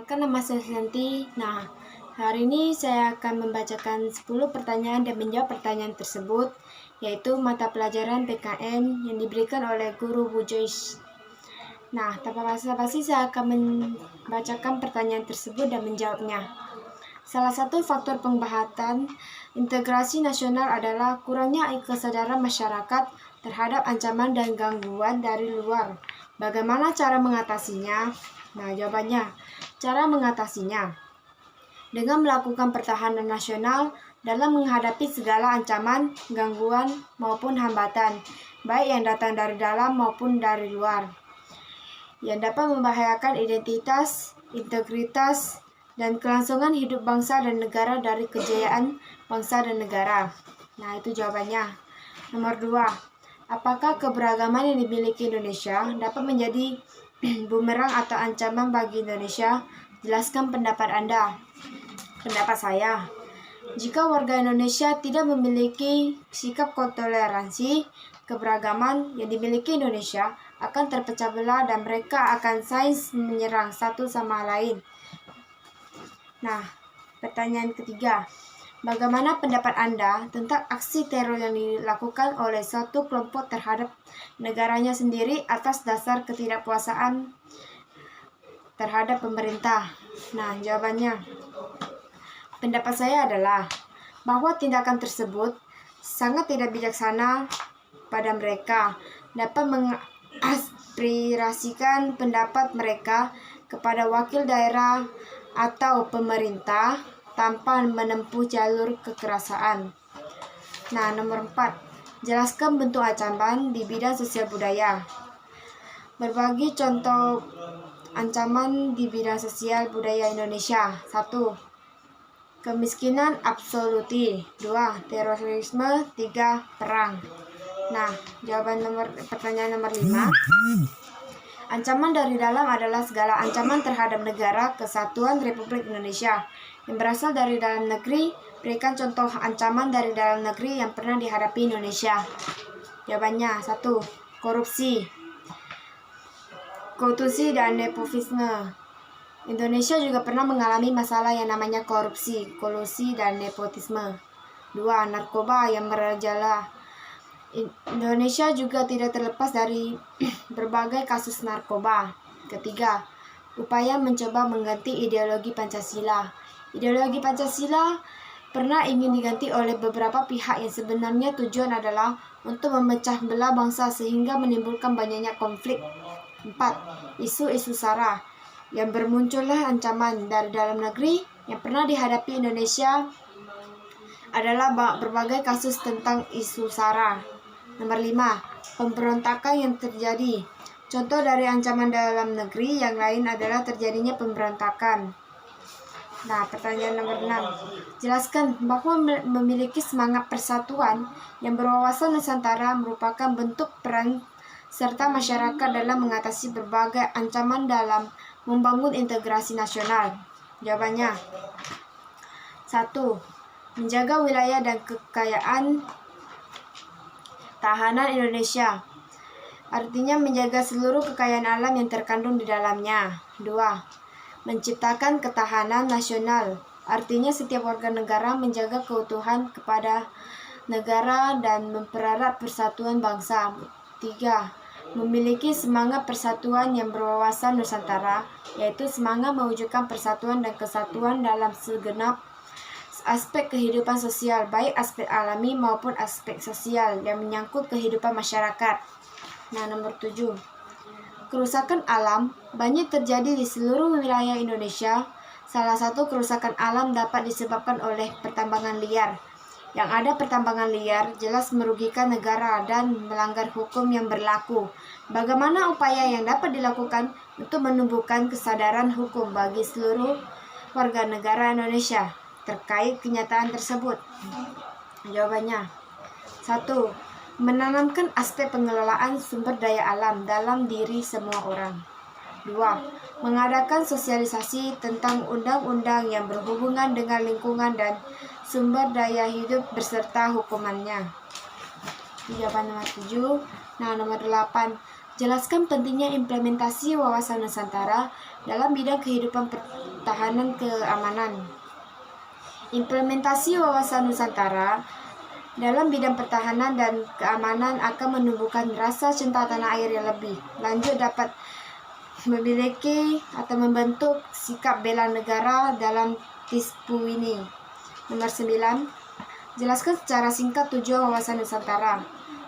Perkenalkan, nama saya Santi. Nah, hari ini saya akan membacakan 10 pertanyaan dan menjawab pertanyaan tersebut, yaitu mata pelajaran PKN yang diberikan oleh guru Bu Joyce. Nah, tanpa basa-basi saya akan membacakan pertanyaan tersebut dan menjawabnya. Salah satu faktor pembahatan integrasi nasional adalah kurangnya kesadaran masyarakat terhadap ancaman dan gangguan dari luar. Bagaimana cara mengatasinya? Nah, jawabannya, cara mengatasinya dengan melakukan pertahanan nasional dalam menghadapi segala ancaman, gangguan, maupun hambatan, baik yang datang dari dalam maupun dari luar, yang dapat membahayakan identitas, integritas, dan kelangsungan hidup bangsa dan negara dari kejayaan bangsa dan negara. Nah, itu jawabannya. Nomor 2. Apakah keberagaman yang dimiliki Indonesia dapat menjadi bumerang atau ancaman bagi Indonesia? Jelaskan pendapat Anda. Pendapat saya, jika warga Indonesia tidak memiliki sikap toleransi, keberagaman yang dimiliki Indonesia akan terpecah belah dan mereka akan saling menyerang satu sama lain. Nah, pertanyaan ketiga, bagaimana pendapat Anda tentang aksi teror yang dilakukan oleh suatu kelompok terhadap negaranya sendiri atas dasar ketidakpuasaan terhadap pemerintah? Nah, jawabannya, pendapat saya adalah bahwa tindakan tersebut sangat tidak bijaksana pada mereka, dapat mengaspirasikan pendapat mereka kepada wakil daerah atau pemerintah tanpa menempuh jalur kekerasan. Nah, nomor 4. Jelaskan bentuk ancaman di bidang sosial budaya. Berbagi contoh ancaman di bidang sosial budaya Indonesia. 1. Kemiskinan absoluti. 2. Terorisme. 3. Perang. Nah, pertanyaan nomor 5. Ancaman dari dalam adalah segala ancaman terhadap negara kesatuan Republik Indonesia yang berasal dari dalam negeri. Berikan contoh ancaman dari dalam negeri yang pernah dihadapi Indonesia. Jawabannya, 1. Korupsi, kolusi, dan nepotisme. Indonesia juga pernah mengalami masalah yang namanya korupsi, kolusi, dan nepotisme. 2. Narkoba yang merajalela. Indonesia juga tidak terlepas dari berbagai kasus narkoba. Ketiga, upaya mencoba mengganti ideologi Pancasila. Ideologi Pancasila pernah ingin diganti oleh beberapa pihak yang sebenarnya tujuan adalah untuk memecah belah bangsa sehingga menimbulkan banyaknya konflik. 4. Isu-isu SARA yang bermuncullah ancaman dari dalam negeri yang pernah dihadapi Indonesia adalah berbagai kasus tentang isu SARA. Nomor 5. Pemberontakan yang terjadi. Contoh dari ancaman dalam negeri yang lain adalah terjadinya pemberontakan. Nah, pertanyaan nomor 6. Jelaskan bahwa memiliki semangat persatuan yang berwawasan Nusantara merupakan bentuk peran serta masyarakat dalam mengatasi berbagai ancaman dalam membangun integrasi nasional. Jawabannya, 1. Menjaga wilayah dan kekayaan tahanan Indonesia, artinya menjaga seluruh kekayaan alam yang terkandung di dalamnya. 2. Menciptakan ketahanan nasional, artinya setiap warga negara menjaga keutuhan kepada negara dan mempererat persatuan bangsa. 3. Memiliki semangat persatuan yang berwawasan Nusantara, yaitu semangat mewujudkan persatuan dan kesatuan dalam segenap aspek kehidupan sosial, baik aspek alami maupun aspek sosial yang menyangkut kehidupan masyarakat. Nah, nomor 7. Kerusakan alam banyak terjadi di seluruh wilayah Indonesia. Salah satu kerusakan alam dapat disebabkan oleh pertambangan liar. Yang ada pertambangan liar jelas merugikan negara dan melanggar hukum yang berlaku. Bagaimana upaya yang dapat dilakukan untuk menumbuhkan kesadaran hukum bagi seluruh warga negara Indonesia terkait kenyataan tersebut? Jawabannya, 1. Menanamkan aspek pengelolaan sumber daya alam dalam diri semua orang. 2. Mengadakan sosialisasi tentang undang-undang yang berhubungan dengan lingkungan dan sumber daya hidup beserta hukumannya. Jawaban nomor 7. Nah, nomor 8. Jelaskan pentingnya implementasi wawasan Nusantara dalam bidang kehidupan pertahanan keamanan. Implementasi wawasan Nusantara dalam bidang pertahanan dan keamanan akan menumbuhkan rasa cinta tanah air yang lebih lanjut, dapat memiliki atau membentuk sikap bela negara dalam TISPU ini. Nomor 9, jelaskan secara singkat tujuan wawasan Nusantara.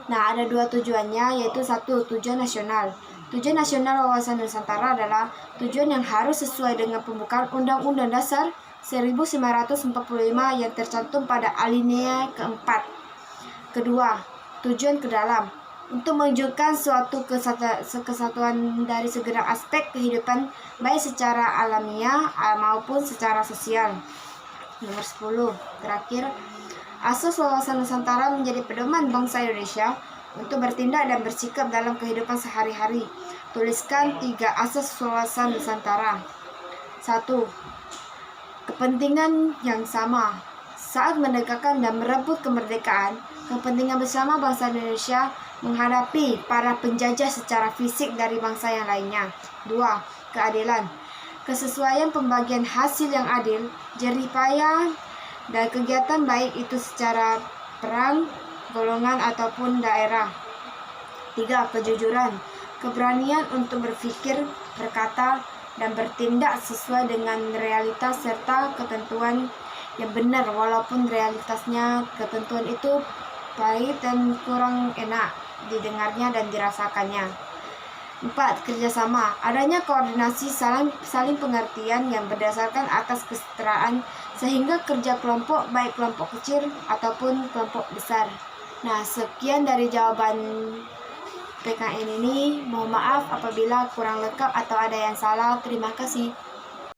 Nah, ada 2 tujuannya, yaitu 1, tujuan nasional. Tujuan nasional wawasan Nusantara adalah tujuan yang harus sesuai dengan pembukaan Undang-Undang Dasar 1945 yang tercantum pada alinea keempat. Kedua, tujuan ke dalam, untuk menunjukkan suatu kesatuan dari segenap aspek kehidupan baik secara alamiah maupun secara sosial. Nomor 10, terakhir, asas wawasan Nusantara menjadi pedoman bangsa Indonesia untuk bertindak dan bersikap dalam kehidupan sehari-hari. Tuliskan 3 asas wawasan Nusantara. 1. Kepentingan yang sama. Saat menegakkan dan merebut kemerdekaan, kepentingan bersama bangsa Indonesia menghadapi para penjajah secara fisik dari bangsa yang lainnya. 2. Keadilan. Kesesuaian pembagian hasil yang adil, jerih payah, dan kegiatan baik itu secara perang, golongan, ataupun daerah. 3. Kejujuran. Keberanian untuk berpikir, berkata, dan bertindak sesuai dengan realitas serta ketentuan yang benar, walaupun realitasnya ketentuan itu pahit dan kurang enak didengarnya dan dirasakannya. 4. Kerjasama. Adanya koordinasi saling pengertian yang berdasarkan atas kesetaraan sehingga kerja kelompok, baik kelompok kecil ataupun kelompok besar. Nah, sekian dari jawaban PKN ini. Mohon maaf apabila kurang lengkap atau ada yang salah. Terima kasih.